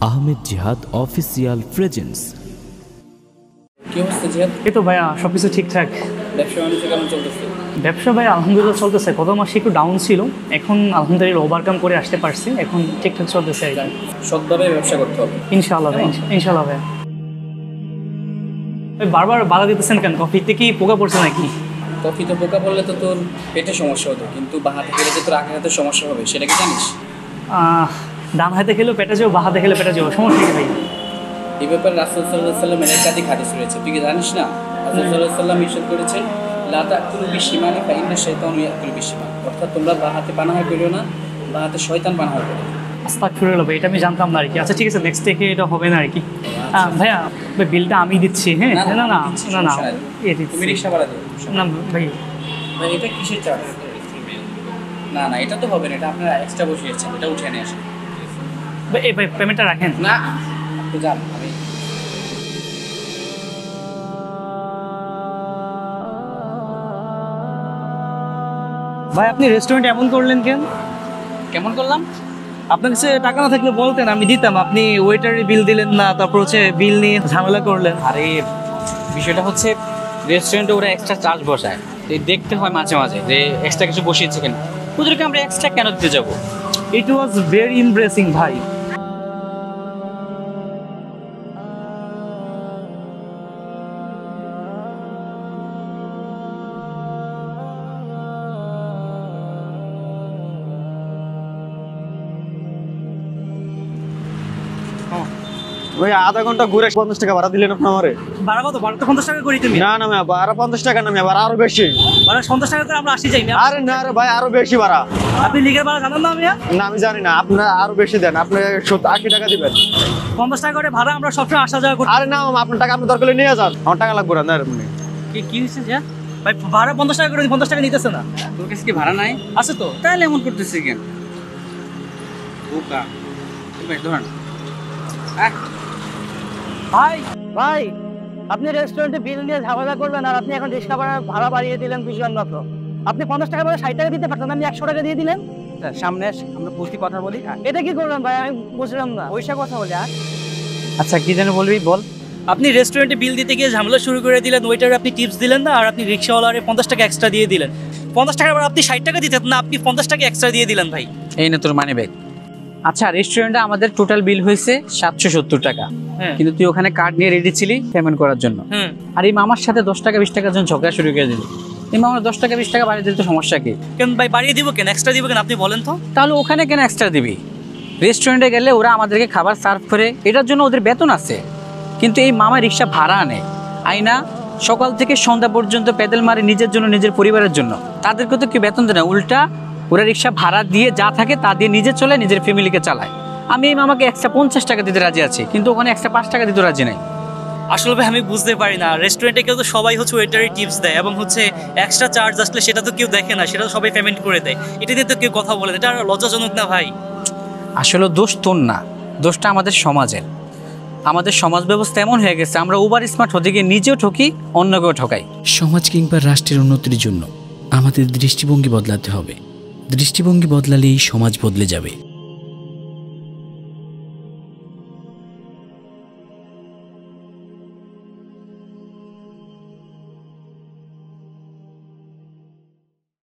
আহমেদ জিহাদ official presence. কি অবস্থা জিহাদ? এই তো ভাইয়া সবকিছু ঠিকঠাক। ব্যবসা বাণিজ্য কেমন চলতেছে? ব্যবসা ভাই আলহামদুলিল্লাহ চলতেছে। গত মাসে একটু ডাউন ছিল, এখন আলহামদুলিল্লাহ ওভারকাম করে আসতে পারছি, এখন ঠিকঠাক চলতেছে আর কি। সৎভাবে ব্যবসা করতে হবে ইনশাআল্লাহ ভাই, ইনশাআল্লাহ ভাই। ভাই বারবার বাধা দিতেছেন কেন? কফিতে কি পোকা পড়ছে নাকি? কফিতে পোকা পড়লে তো তোর পেটে সমস্যা হতো, কিন্তু বাঁ হাতে খেলে যে তোর আগে হাতে সমস্যা হবে সেটা কি জানিস? ডান হাতে খেলেও পেটে যাও, বাঁ হাতে খেলে পেটে যাও, সমস্যা কি ভাই? এই ব্যাপারে রাসূল সাল্লাল্লাহু আলাইহি ওয়াসাল্লাম একাধিক হাদিস রয়েছে, তুই কি জানিস না? রাসূল সাল্লাল্লাহু আলাইহি ওয়াসাল্লাম ইরশাদ করেছেন, লা তাকুলু বিশিমালি ফা ইন্না শাইতানু ইয়াকুলু বিশিমাল, অর্থাৎ তোমরা বাঁ হাতে পানাহার করিও না, বাঁ হাতে শয়তান পানাহার করে। আস্তাগফিরুল্লাহ ভাই, এটা আমি জানতাম না আর কি। আচ্ছা ঠিক আছে, নেক্সট থেকে এটা হবে না আর কি। ভাইয়া ভাই বিলটা আমি দিচ্ছি। হ্যাঁ না না না না না, তুমি রিকশা ভাড়া দিও না ভাই। ভাই এটা কিসের চার্জ? না না এটা তো হবে না, এটা আপনারা এক্সট্রা বসিয়েছেন, এটা উঠিয়ে নিয়ে আসেন। এই ভাই পেমেন্টটা রাখেন না আপনি যান। আমি ভাই আপনি রেস্টুরেন্টে এমন করলেন কেন? কেমন করলাম? আপনার কাছে টাকা না থাকলে বলতেন, আমি দিতাম। আপনি ওয়েটারের বিল দিলেন না, তারপর হচ্ছে বিল নিয়ে ঝামেলা করলেন। আরে বিষয়টা হচ্ছে রেস্টুরেন্টে ওরা এক্সট্রা চার্জ বসায়, তো দেখতে হয় মাঝে মাঝে যে এক্সট্রা কিছু বসিয়েছে কিনা। ওদেরকে আমরা এক্সট্রা কেন দিতে যাবো? ইট ওয়াজ ভেরি ইমপ্রেসিং ভাই। ভাই আধা ঘন্টা ঘুরে 50 টাকা ভাড়া দিলেন আপনি আমারে। ভাড়া কত? ভাড়া তো 50 টাকা করি তুমি। না না ভাই, ভাড়া 50 টাকা না ভাই, আরো বেশি। ভাড়া 50 টাকা করে আমরা আসি যাই না। আরে না রে ভাই, আরো বেশি ভাড়া। আপনি লিগের ভাড়া জানেন না? আমি না আমি জানি না, আপনারা আরো বেশি দেন, আপনি 80 টাকা দিবেন। 50 টাকা করে ভাড়া, আমরা সবসময় আসা যাওয়া করি। আরে না আপনার টাকা আপনি দরকার হলে নিয়ে যান, আমার টাকা লাগবে না। কি হয়েছে যা ভাই? ভাড়া 50 টাকা করে, 50 টাকা নিতেছে না। তোর কাছে কি ভাড়া নাই? আছে তো। তাহলে এমন করতেছে কেন? বোকা ভাই, ধরেন ভাই ভাই আপনি রেস্টুরেন্টে বিল নিয়ে ঝামেলা করবেন, আর আপনি এখন রিক্সা ভাড়া বাড়িয়ে দিলেন বুঝলাম না তো। আপনি 50 টাকা করে 60 টাকা দিতে পারতেন, আপনি 100 টাকা দিয়ে দিলেন। সামনে আমরা পুষ্টি কথা বলি। এটা কি করলেন ভাই? আমি বুঝলাম না। পয়সা কথা বলি। আচ্ছা কি যেন বলবি বল। আপনি রেস্টুরেন্টে বিল দিতে গিয়ে ঝামেলা শুরু করে দিলেন, ওয়েটারে আপনি টিপস দিলেন না, আর আপনি রিক্সাওয়ালারে 50 টাকা এক্সট্রা দিয়ে দিলেন। 50 টাকার পর আপনি 60 টাকা দিতেন না, আপনি 50 টাকা এক্সট্রা দিয়ে দিলেন ভাই। এই না তোর মানি ব্যাগ। আচ্ছা রেস্টুরেন্টে আমাদের টোটাল বিল হয়েছে 770 টাকা, কিন্তু তুই ওখানে কার্ড নিয়ে রেডি ছিলি পেমেন্ট করার জন্য। আর এই মামার সাথে 10 টাকা 20 টাকার জন্য ঝগড়া শুরু করে দিলি। এই মামার 10 টাকা 20 টাকা বাড়িয়ে দিলে তো সমস্যা কি? কেন ভাই বাড়িয়ে দিব কেন, এক্সট্রা দিব কেন আপনি বলেন তো? তাহলে ওখানে কেন এক্সট্রা দিবি? রেস্টুরেন্টে গেলে ওরা আমাদেরকে খাবার সার্ভ করে, এটার জন্য ওদের বেতন আছে। কিন্তু এই মামা রিক্সা ভাড়া আনে, আইনা সকাল থেকে সন্ধ্যা পর্যন্ত পেডেল মারে নিজের জন্য, নিজের পরিবারের জন্য। তাদেরকে তো কি বেতন দেয় না, উল্টা ওরা রিক্সা ভাড়া দিয়ে যা থাকে তা দিয়ে নিজে চলে, নিজের ফ্যামিলিকে চালায়। আমি এই মামাকে এক্সট্রা 50 টাকা দিতে রাজি আছি, কিন্তু ওখানে এক্সট্রা 5 টাকা দিতে রাজি নাই। আসলে ভাই আমি বুঝতে পারি না, রেস্টুরেন্টে কেউ তো সবাই হচ্ছে ওয়েটারে টিপস দেয়, এবং হচ্ছে এক্সট্রা চার্জ আসলে সেটা তো কেউ দেখে না, সেটা তো সবাই পেমেন্ট করে দেয়। এটা নিয়ে তো কেউ কথা বলে না, এটা লজ্জাজনক না ভাই? আসলে দোষ তোর না, দোষটা আমাদের সমাজের। আমাদের সমাজ ব্যবস্থা এমন হয়ে গেছে, আমরা ওভার স্মার্ট হতে গিয়ে নিজেও ঠকি, অন্যকেও ঠকাই। সমাজ কিংবা রাষ্ট্রের উন্নতির জন্য আমাদের দৃষ্টিভঙ্গি বদলাতে হবে। দৃষ্টিভঙ্গি বদলালেই সমাজ বদলে যাবে।